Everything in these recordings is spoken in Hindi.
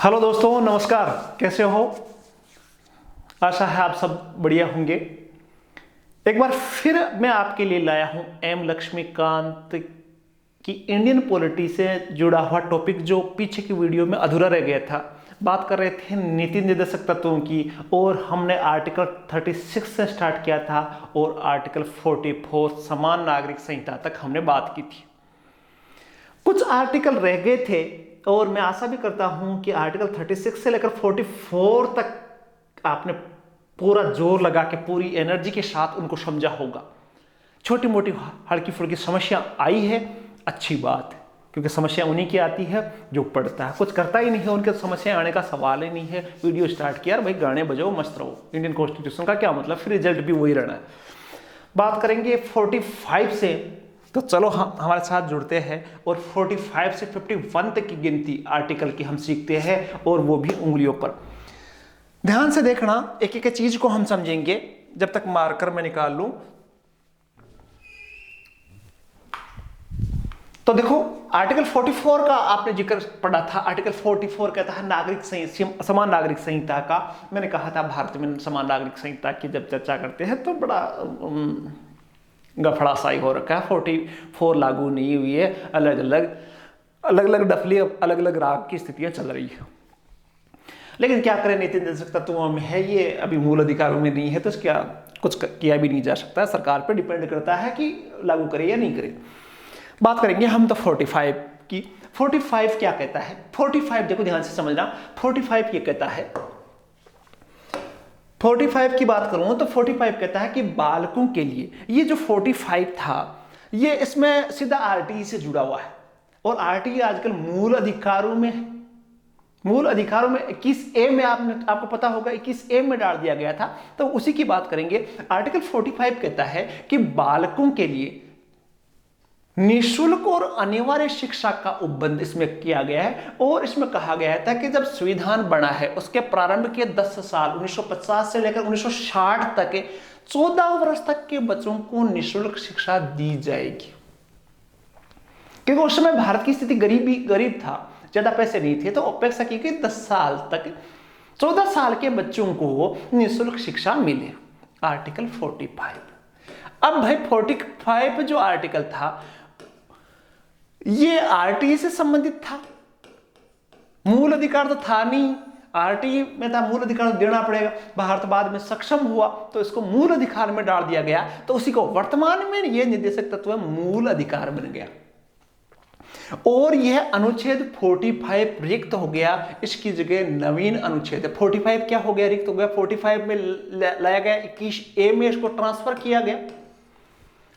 हेलो दोस्तों, नमस्कार। कैसे हो? आशा है आप सब बढ़िया होंगे। एक बार फिर मैं आपके लिए लाया हूं एम लक्ष्मीकांत की इंडियन पॉलिटी से जुड़ा हुआ टॉपिक, जो पीछे की वीडियो में अधूरा रह गया था। बात कर रहे थे नीति निर्देशक तत्वों की, और हमने आर्टिकल 36 से स्टार्ट किया था और आर्टिकल 44 समान नागरिक संहिता तक हमने बात की थी। कुछ आर्टिकल रह गए थे और मैं आशा भी करता हूं कि आर्टिकल 36 से लेकर 44 तक आपने पूरा जोर लगा के पूरी एनर्जी के साथ उनको समझा होगा। छोटी मोटी हल्की फुल्की समस्या आई है, अच्छी बात है, क्योंकि समस्या उन्हीं की आती है जो पढ़ता है। कुछ करता ही नहीं है, उनके समस्या आने का सवाल ही नहीं है। वीडियो स्टार्ट किया, भाई गाने बजाओ, मस्त रहो। इंडियन कॉन्स्टिट्यूशन का क्या मतलब, फिर रिजल्ट भी वही रहना है। बात करेंगे 45 से, तो चलो हम हमारे साथ जुड़ते हैं और 45 से 51 तक की गिनती आर्टिकल की हम सीखते हैं, और वो भी उंगलियों पर। ध्यान से देखना, एक एक चीज को हम समझेंगे। जब तक मार्कर में निकाल लूं, तो देखो आर्टिकल 44 का आपने जिक्र पढ़ा था। आर्टिकल 44 कहता है नागरिक समान नागरिक संहिता का। मैंने कहा था भारत में समान नागरिक संहिता की जब चर्चा करते हैं तो बड़ा गफड़ा सा ही हो रखा है। 44 लागू नहीं हुई है, अलग अलग डफली, अलग अलग राग की स्थितियां चल रही है। लेकिन क्या करें, नीति निर्देशक तत्वों में है ये, अभी मूल अधिकारों में नहीं है, तो क्या कुछ किया भी नहीं जा सकता। सरकार पे डिपेंड करता है कि लागू करे या नहीं करे। बात करेंगे हम तो 45 की। 45 क्या कहता है? 45 देखो ध्यान से समझना। 45 ये कहता है, 45 की बात करूं तो 45 कहता है कि बालकों के लिए, ये जो 45 था ये इसमें सीधा आरटीई से जुड़ा हुआ है। और आरटीई आजकल मूल अधिकारों में 21A में आपको पता होगा 21A में डाल दिया गया था, तो उसी की बात करेंगे। आर्टिकल 45 कहता है कि बालकों के लिए निःशुल्क और अनिवार्य शिक्षा का उपबंध इसमें किया गया है। और इसमें कहा गया था कि जब संविधान बना है उसके प्रारंभ के 10 साल 1950 से लेकर 1960 तक 14 वर्ष तक के बच्चों को निःशुल्क शिक्षा दी जाएगी। क्योंकि उस समय भारत की स्थिति गरीब था, ज्यादा पैसे नहीं थे, तो अपेक्षा की कि 10 साल तक 14 साल के बच्चों को निःशुल्क शिक्षा मिले। आर्टिकल 45। अब भाई 45 जो आर्टिकल था ये आरटीई से संबंधित था, मूल अधिकार तो था नहीं। आरटीई में था मूल अधिकार तो देना पड़ेगा। भारत बाद में सक्षम हुआ तो इसको मूल अधिकार में डाल दिया गया, तो उसी को वर्तमान में ये निर्देशक तत्व मूल अधिकार बन गया। और यह अनुच्छेद 45 रिक्त हो गया, इसकी जगह नवीन अनुच्छेद 45 क्या हो गया? रिक्त हो गया। 45 में लाया गया, 21A में इसको ट्रांसफर किया गया।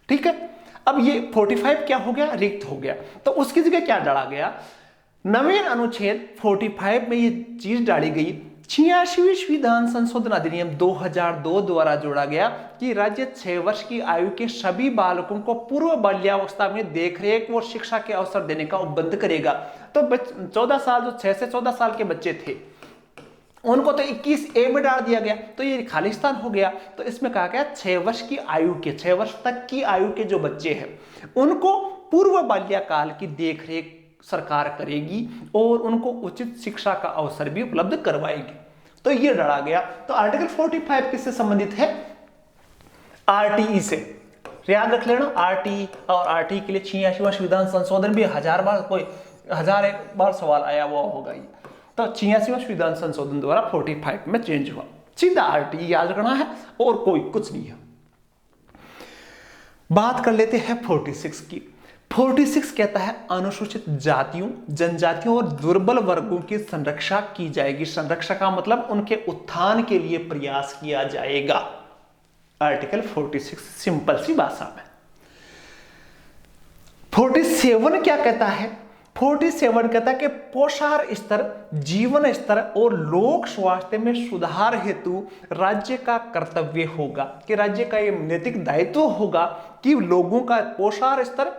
ठीक है, अब ये 45 क्या हो गया? रिक्त हो गया। तो उसकी जगह क्या डाला गया? नवीन अनुच्छेद 45 में ये चीज डाली गई, 86वीं संविधान संशोधन अधिनियम 2002 द्वारा जोड़ा गया कि राज्य 6 वर्ष की आयु के सभी बालकों को पूर्व बाल्यावस्था में देखरेख और शिक्षा के अवसर देने का उपबंध करेगा। तो 14 साल, जो 6 से 14 साल के बच्चे थे उनको तो 21A में डाल दिया गया, तो ये खालिस्तान हो गया। तो इसमें कहा गया 6 वर्ष की आयु के, 6 वर्ष तक की आयु के जो बच्चे हैं उनको पूर्व बाल्यकाल की देखरेख सरकार करेगी और उनको उचित शिक्षा का अवसर भी उपलब्ध करवाएगी। तो ये डाला गया। तो आर्टिकल 45 किससे संबंधित है? आरटीई से। याद रख लेना, आरटीई और आरटीई के लिए 86वां संविधान संशोधन भी 1001 बार सवाल आया हुआ होगा। तो 86वां संविधान संशोधन द्वारा 45 में चेंज हुआ। सीधा आरटीई याद रखना है और कोई कुछ नहीं है। बात कर लेते हैं 46 की। 46 कहता है अनुसूचित जातियों, जनजातियों और दुर्बल वर्गों की संरक्षा की जाएगी। संरक्षा का मतलब उनके उत्थान के लिए प्रयास किया जाएगा। आर्टिकल 46 सिंपल सी भाषा में। 47 क्या कहता है? 47 कहता है कि पोषाहार स्तर, जीवन स्तर और लोक स्वास्थ्य में सुधार हेतु राज्य का कर्तव्य होगा, कि राज्य का यह नैतिक दायित्व होगा कि लोगों का पोषाहार स्तर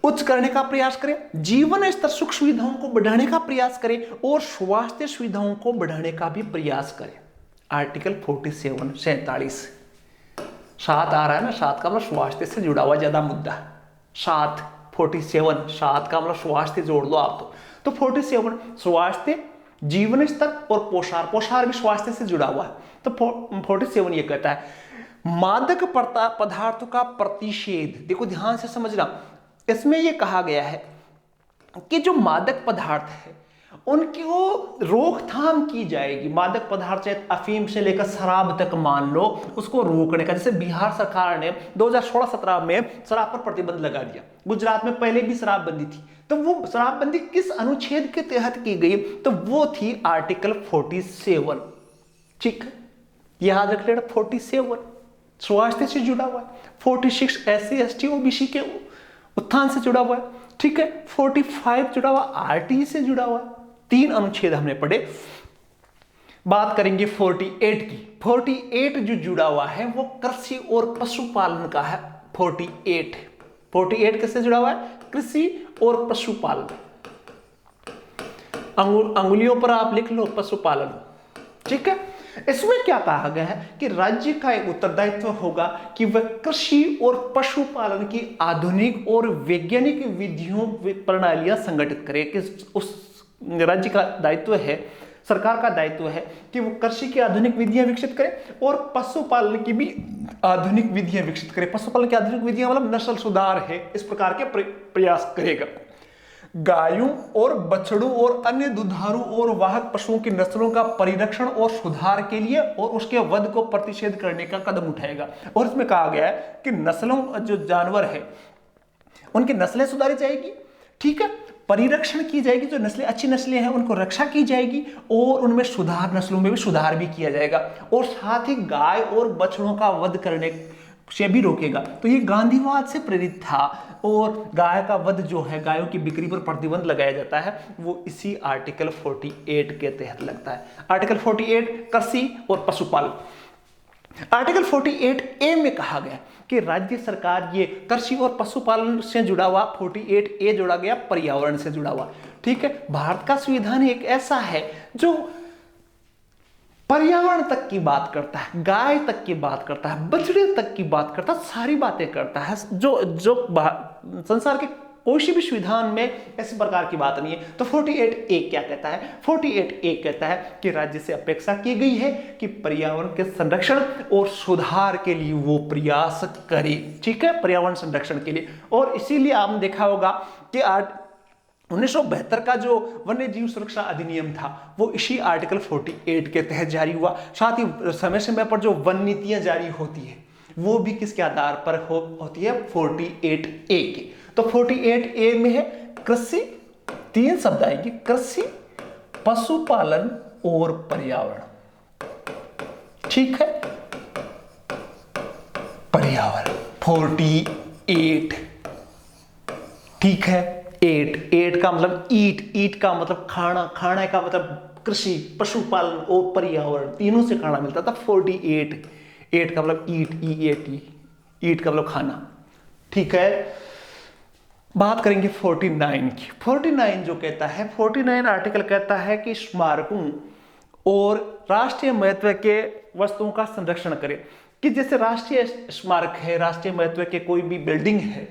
उच्च करने का प्रयास करें, जीवन स्तर सुख सुविधाओं को बढ़ाने का प्रयास करें और स्वास्थ्य सुविधाओं को बढ़ाने का भी प्रयास करें। आर्टिकल 47 47 7 आ रहा है ना, 7 का मतलब स्वास्थ्य से जुड़ा हुआ ज्यादा मुद्दा है। 7 47, सात का मतलब स्वास्थ्य जोड़ लो आप तो 47 स्वास्थ्य, जीवन स्तर और पोषार, पोषार भी स्वास्थ्य से जुड़ा हुआ है। तो 47 ये कहता है मादक पदार्थों का प्रतिषेध। देखो ध्यान से समझना, इसमें ये कहा गया है कि जो मादक पदार्थ है उनकी वो रोकथाम की जाएगी। मादक पदार्थ चाहे अफीम से लेकर शराब तक मान लो, उसको रोकने का, जैसे बिहार सरकार ने 2016-17 में शराब पर प्रतिबंध लगा दिया। गुजरात में पहले भी शराबबंदी थी, तो वो शराबबंदी किस अनुच्छेद के तहत की गई, तो वो थी आर्टिकल 47। ठीक, याद रख लेना 47 स्वास्थ्य से जुड़ा हुआ है, 46 SC ST OBC के उत्थान से जुड़ा हुआ है, ठीक है, 45 जुड़ा हुआ RTE से जुड़ा हुआ है। 3 अनुच्छेद हमने पढ़े। बात करेंगे 48 की। 48 जो जुड़ा हुआ है वो कृषि और पशुपालन का है। 48 किससे जुड़ा हुआ है? कृषि और पशुपालन। अंगुलियों पर आप लिख लो पशुपालन, ठीक है। इसमें क्या कहा गया है कि राज्य का एक उत्तरदायित्व होगा कि वह कृषि और पशुपालन की आधुनिक और वैज्ञानिक विधियों प्रणालियां संगठित करे। कि उस राज्य का दायित्व है, सरकार का दायित्व है कि वो कृषि की आधुनिक विधियां विकसित करे और पशुपालन की भी आधुनिक विधियां विकसित करे। पशुपालन की आधुनिक विधियां मतलब नस्ल सुधार है, इस प्रकार के प्रयास करेगा। गायों और बछड़ों और अन्य दुधारू और वाहक पशुओं की नस्लों का परिरक्षण और सुधार के लिए और उसके वध को प्रतिषेध करने का कदम उठाएगा। और इसमें कहा गया है कि नस्लों, जो जानवर है उनकी नस्लें सुधारी जाएगी, ठीक है, परिरक्षण की जाएगी, जो नस्लें अच्छी नस्लें हैं उनको रक्षा की जाएगी और उनमें सुधार, नस्लों में भी सुधार भी किया जाएगा। और साथ ही गाय और बछड़ों का वध करने से भी रोकेगा। तो ये गांधीवाद से प्रेरित था और गाय का वध जो है, गायों की बिक्री पर प्रतिबंध लगाया जाता है, वो इसी आर्टिकल 48 के तहत लगता है। आर्टिकल 48 कृषि और पशुपालन। आर्टिकल 48A में कहा गया कि राज्य सरकार ये कृषि और पशुपालन से जुड़ा हुआ, 48A जोड़ा गया पर्यावरण से जुड़ा हुआ, ठीक है। भारत का संविधान एक ऐसा है जो पर्यावरण तक की बात करता है, गाय तक की बात करता है, बछड़े तक की बात करता है, सारी बातें करता है। जो संसार के कोई सी भी संविधान में ऐसी प्रकार की बात नहीं है। तो 48A क्या कहता है? 48A कहता है कि राज्य से अपेक्षा की गई है कि पर्यावरण के संरक्षण और सुधार के लिए वो प्रयास करे, ठीक है, पर्यावरण संरक्षण के लिए। और इसीलिए आपने देखा होगा कि 1972 का जो वन्य जीव सुरक्षा अधिनियम था वो इसी आर्टिकल 48 के तहत जारी हुआ। साथ ही समय समय पर जो वन नीतियां जारी होती है वो भी किसके आधार पर होती है? 48A के। तो 48A में है कृषि, 3 शब्द आएंगे, कृषि, पशुपालन और पर्यावरण, ठीक है, पर्यावरण 48, ठीक है। 8 का मतलब ईट का मतलब खाना, खाना का मतलब कृषि, पशुपालन और पर्यावरण, तीनों से खाना मिलता था। 48 का मतलब ईट का मतलब खाना, ठीक है। बात करेंगे 49 की। 49 जो कहता है, 49 आर्टिकल कहता है कि स्मारकों और राष्ट्रीय महत्व के वस्तुओं का संरक्षण करें। कि जैसे राष्ट्रीय स्मारक है, राष्ट्रीय महत्व के कोई भी बिल्डिंग है,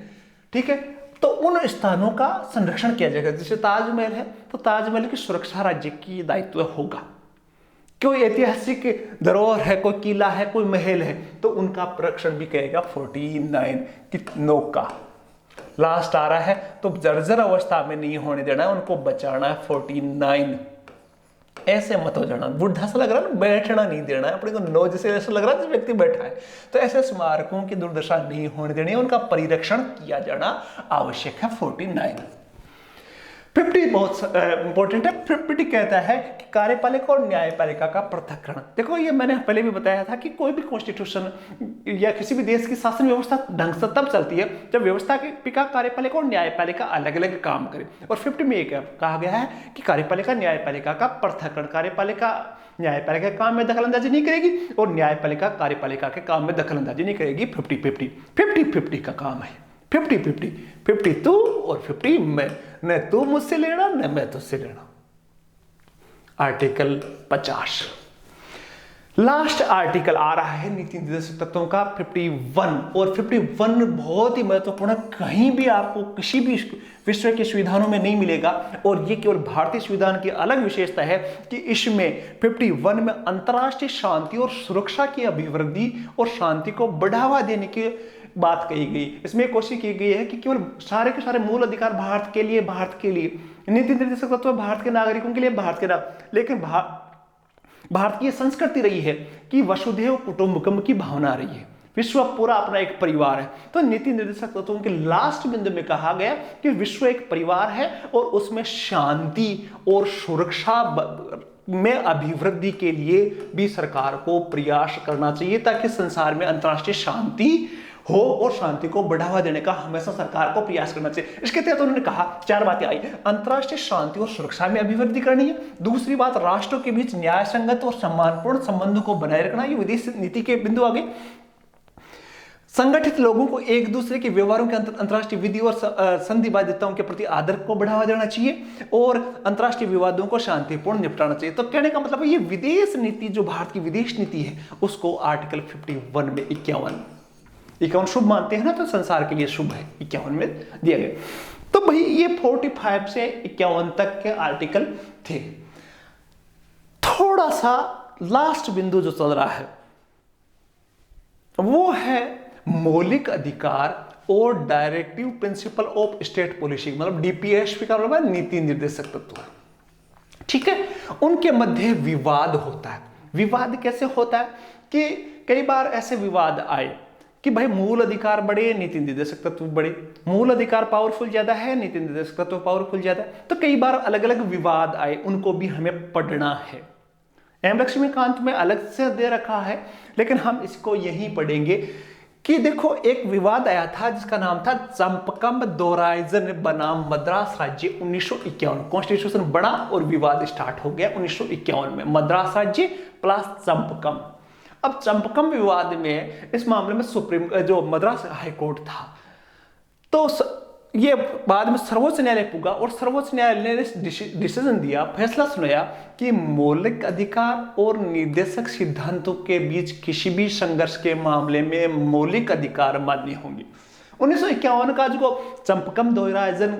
ठीक है, तो उन स्थानों का संरक्षण किया जाएगा। जैसे ताजमहल है तो ताजमहल की सुरक्षा राज्य की दायित्व होगा। कोई ऐतिहासिक धरोहर है, कोई किला है, कोई महल है, तो उनका संरक्षण भी करेगा 49 की नोक का। लास्ट आ रहा है तो जर्जर अवस्था में नहीं होने देना है, उनको बचाना है। 49 ऐसे मत हो जाना, बुढ़ा सा लग रहा है ना, बैठना नहीं देना है अपने को, नो जैसे ऐसा लग रहा है व्यक्ति बैठा है। तो ऐसे स्मारकों की दुर्दशा नहीं होने देनी है, उनका परिरक्षण किया जाना आवश्यक है। 49 50 बहुत इंपॉर्टेंट है। 50 कहता है कि कार्यपालिका और न्यायपालिका का पृथक्करण। देखो ये मैंने पहले भी बताया था कि कोई भी कॉन्स्टिट्यूशन या किसी भी देश की शासन व्यवस्था ढंग से तब चलती है जब व्यवस्था की कार्यपालिका और न्यायपालिका अलग अलग काम करे। और 50 में एक कहा गया है कि कार्यपालिका न्यायपालिका का पृथक्करण, कार्यपालिका न्यायपालिका के काम में दखलंदाजी नहीं करेगी और न्यायपालिका कार्यपालिका के काम में दखलंदाजी नहीं करेगी। 50-50 का काम है। 50 तू और 50 मैं, न तू मुझसे लेना न मैं तुझसे लेना। आर्टिकल 50 लास्ट आर्टिकल आ रहा है नीति निर्देशक तत्वों का 51, और 51 बहुत ही महत्वपूर्ण, कहीं भी आपको किसी भी विश्व के संविधानों में नहीं मिलेगा, और ये केवल भारतीय संविधान की अलग विशेषता है कि इसमें 51 में अंतर्राष्ट्रीय शांति और सुरक्षा की अभिवृद्धि और शांति को बढ़ावा देने की बात कही गई। इसमें कोशिश की गई है कि केवल सारे के सारे मूल अधिकार भारत के लिए नीति निर्देशक तत्व भारत के नागरिकों के लिए, लेकिन भारत की संस्कृति रही है कि वसुधैव कुटुंबकम की भावना रही है, विश्व पूरा अपना एक परिवार है। तो नीति निर्देशक तत्वों के लास्ट बिंदु में कहा गया कि विश्व एक परिवार है और उसमें शांति और सुरक्षा में अभिवृद्धि के लिए भी सरकार को प्रयास करना चाहिए, ताकि संसार में अंतर्राष्ट्रीय शांति हो और शांति को बढ़ावा देने का हमेशा सरकार को प्रयास करना चाहिए। इसके तहत उन्होंने कहा 4 बातें आई। अंतर्राष्ट्रीय शांति और सुरक्षा में अभिवृद्धि करनी है। दूसरी बात, राष्ट्रों के बीच न्याय संगत और सम्मानपूर्ण संबंधों को बनाए रखना, ये विदेश नीति के बिंदु आ गए। संगठित लोगों को एक दूसरे के व्यवहारों के अंतर्राष्ट्रीय विधि और संधि बाध्यताओं के प्रति आदर को बढ़ावा देना चाहिए, और अंतर्राष्ट्रीय विवादों को शांतिपूर्ण निपटाना चाहिए। तो कहने का मतलब है ये विदेश नीति, जो भारत की विदेश नीति है, उसको आर्टिकल 51 में 51 शुभ मानते हैं ना, तो संसार के लिए शुभ है, 51 में दिया गया। तो भाई ये 45 से 51 तक के आर्टिकल थे। थोड़ा सा लास्ट बिंदु जो चल रहा है वो है मौलिक अधिकार और directive principle of state policy, मतलब डीपीएसपी का मतलब नीति निर्देशक तत्व। ठीक है, उनके मध्य विवाद होता है। विवाद कैसे होता है कि कई बार ऐसे विवाद आए कि भाई मूल अधिकार बड़े, नीति निर्देशक तत्व बड़े, मूल अधिकार पावरफुल ज्यादा है, नीति निर्देशक तत्व पावरफुल ज्यादा है। तो कई बार अलग अलग विवाद आए, उनको भी हमें पढ़ना है। एम लक्ष्मीकांत में अलग से दे रखा है, लेकिन हम इसको यहीं पढ़ेंगे कि देखो एक विवाद आया था जिसका नाम था चंपकम दोराइजन बनाम मद्रास राज्य 1951। कॉन्स्टिट्यूशन बना और विवाद स्टार्ट हो गया 1951 में, मद्रास राज्य प्लस चंपकम। अब चंपकम विवाद में इस मामले में सुप्रीम जो मद्रास हाईकोर्ट था, तो ये बाद में सर्वोच्च न्यायालय पुगा, और सर्वोच्च न्यायालय ने डिसीजन दिया, फैसला सुनाया कि मौलिक अधिकार और निर्देशक सिद्धांतों के बीच किसी भी संघर्ष के मामले में मौलिक अधिकार मान्य होंगे। 1951 का जो चंपकम दोराइजन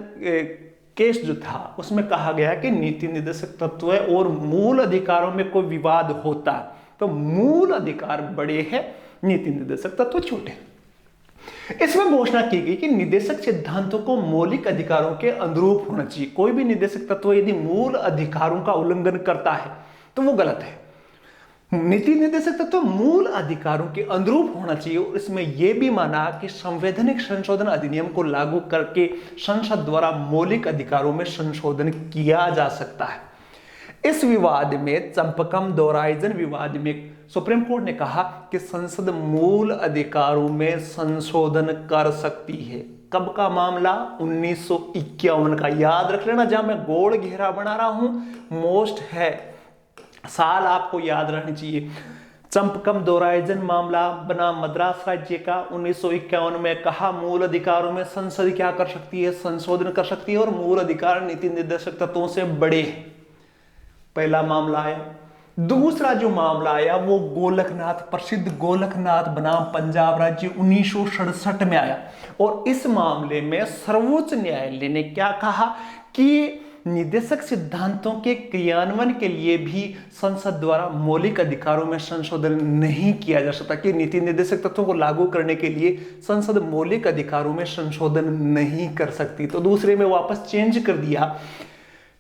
केस जो था, उसमें कहा गया कि नीति निर्देशक तत्व और मूल अधिकारों में कोई विवाद होता तो मूल अधिकार बड़े हैं, नीति निर्देशक तत्व छोटे हैं। इसमें घोषणा की गई कि निर्देशक सिद्धांतों को मौलिक अधिकारों के अनुरूप होना चाहिए। कोई भी निर्देशक तत्व यदि मूल अधिकारों का उल्लंघन करता है तो वो गलत है। नीति निर्देशक तत्व मूल अधिकारों के अनुरूप होना चाहिए, और इसमें यह भी माना कि संवैधानिक संशोधन अधिनियम को लागू करके संसद द्वारा मौलिक अधिकारों में संशोधन किया जा सकता है। इस विवाद में, चंपकम दोराइजन विवाद में, सुप्रीम कोर्ट ने कहा कि संसद मूल अधिकारों में संशोधन कर सकती है। कब का मामला? 1951 का। याद रख लेना, जहां मैं गोल घेरा बना रहा हूं मोस्ट है, साल आपको याद रखनी चाहिए। चंपकम दोराइजन मामला बना मद्रास राज्य का 1951 में। कहा मूल अधिकारों में संसद क्या कर सकती है? संशोधन कर सकती है, और मूल अधिकार नीति निर्देशक तत्वों से बड़े हैं। पहला मामला आया। दूसरा जो मामला आया वो गोलकनाथ, प्रसिद्ध गोलकनाथ बनाम पंजाब राज्य 1967 में आया, और इस मामले में सर्वोच्च न्यायालय ने क्या कहा कि निर्देशक सिद्धांतों के क्रियान्वयन के लिए भी संसद द्वारा मौलिक अधिकारों में संशोधन नहीं किया जा सकता, कि नीति निर्देशक तत्वों को लागू करने के लिए संसद मौलिक अधिकारों में संशोधन नहीं कर सकती। तो दूसरे में वापस चेंज कर दिया।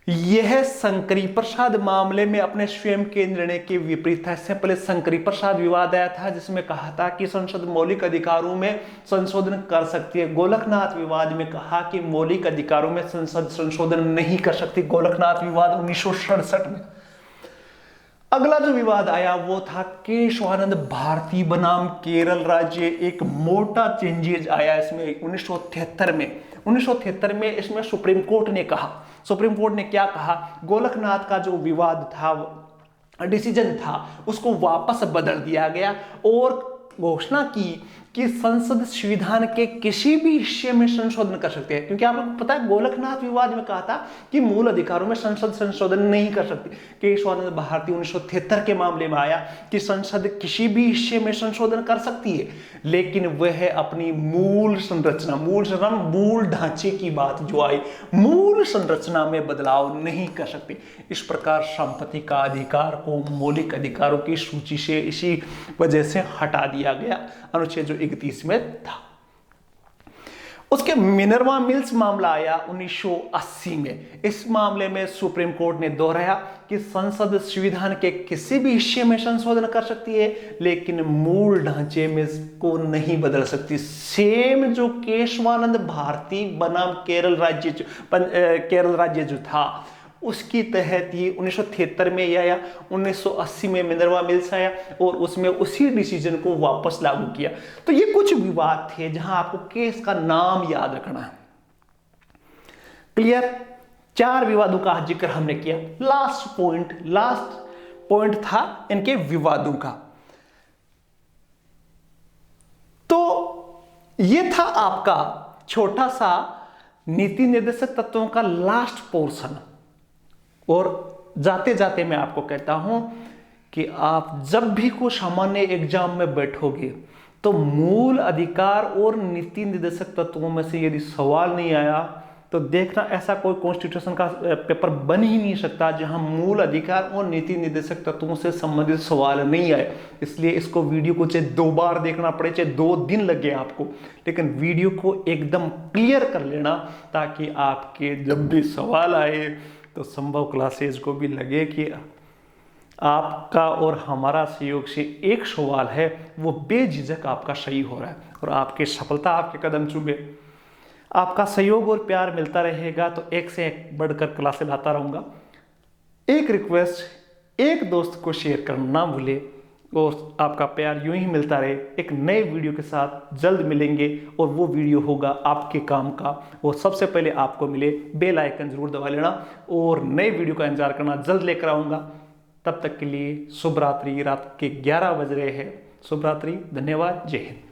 यह शंकरी प्रसाद मामले में अपने स्वयं के निर्णय के विपरीत था। इससे पहले शंकरी प्रसाद विवाद आया था जिसमें कहा था कि संसद मौलिक अधिकारों में संशोधन कर सकती है। गोलकनाथ विवाद में कहा कि मौलिक अधिकारों में संसद संशोधन नहीं कर सकती। गोलकनाथ विवाद 1967 में। अगला जो विवाद आया वो था केशवानंद भारती बनाम केरल राज्य। एक मोटा चेंजेज आया इसमें 1973 में। 1973 में इसमें सुप्रीम कोर्ट ने कहा, सुप्रीम कोर्ट ने क्या कहा, गोलकनाथ का जो विवाद था, डिसीजन था, उसको वापस बदल दिया गया और घोषणा की कि संसद संविधान के किसी भी हिस्से में संशोधन कर सकती है, क्योंकि आपको पता है गोलकनाथ विवाद में कहा था कि मूल अधिकारों में संसद संशोधन नहीं कर सकती। केशवानंद भारती 1973 के मामले में आया कि संसद किसी भी हिस्से में संशोधन कर सकती है, लेकिन वह अपनी मूल संरचना मूल ढांचे की बात जो आई, मूल संरचना में बदलाव नहीं कर सकती। इस प्रकार संपत्ति का अधिकार को मौलिक अधिकारों की सूची से इसी वजह से हटा दिया गया, अनुच्छेद जो 31 में था। उसके मिनर्वा मिल्स मामला आया 1980 में। इस मामले में सुप्रीम कोर्ट ने दोहराया कि संसद संविधान के किसी भी हिस्से में संशोधन कर सकती है, लेकिन मूल ढांचे में इसको नहीं बदल सकती। सेम जो केशवानंद भारती बनाम केरल राज्य जो था, उसकी तहत ही 1973 में यह आया, 1980 में मिनर्वा मिल्स आया और उसमें उसी डिसीजन को वापस लागू किया। तो ये कुछ विवाद थे जहां आपको केस का नाम याद रखना है। क्लियर? 4 विवादों का जिक्र हमने किया। लास्ट पॉइंट था इनके विवादों का। तो ये था आपका छोटा सा नीति निर्देशक तत्वों का लास्ट पोर्शन। और जाते जाते मैं आपको कहता हूं कि आप जब भी कोई सामान्य एग्जाम में बैठोगे तो मूल अधिकार और नीति निर्देशक तत्वों में से यदि सवाल नहीं आया तो देखना ऐसा कोई कॉन्स्टिट्यूशन का पेपर बन ही नहीं सकता जहां मूल अधिकार और नीति निर्देशक तत्वों से संबंधित सवाल नहीं आए। इसलिए इसको वीडियो को चाहे 2 बार देखना पड़े, चाहे 2 दिन लगे आपको, लेकिन वीडियो को एकदम क्लियर कर लेना ताकि आपके जब भी सवाल आए तो संभव क्लासेज को भी लगे कि आपका और हमारा सहयोग से एक सवाल है वो बेझिझक आपका सही हो रहा है और आपकी सफलता आपके कदम चूमे। आपका सहयोग और प्यार मिलता रहेगा तो एक से एक बढ़कर क्लासेस लाता रहूँगा। एक रिक्वेस्ट, एक दोस्त को शेयर करना ना भूले और आपका प्यार यूं ही मिलता रहे। एक नए वीडियो के साथ जल्द मिलेंगे और वो वीडियो होगा आपके काम का और सबसे पहले आपको मिले। बेल आइकन जरूर दबा लेना और नए वीडियो का इंतजार करना, जल्द लेकर आऊँगा। तब तक के लिए शुभ रात्रि। रात के 11 बज रहे हैं। शुभ रात्रि, धन्यवाद, जय हिंद।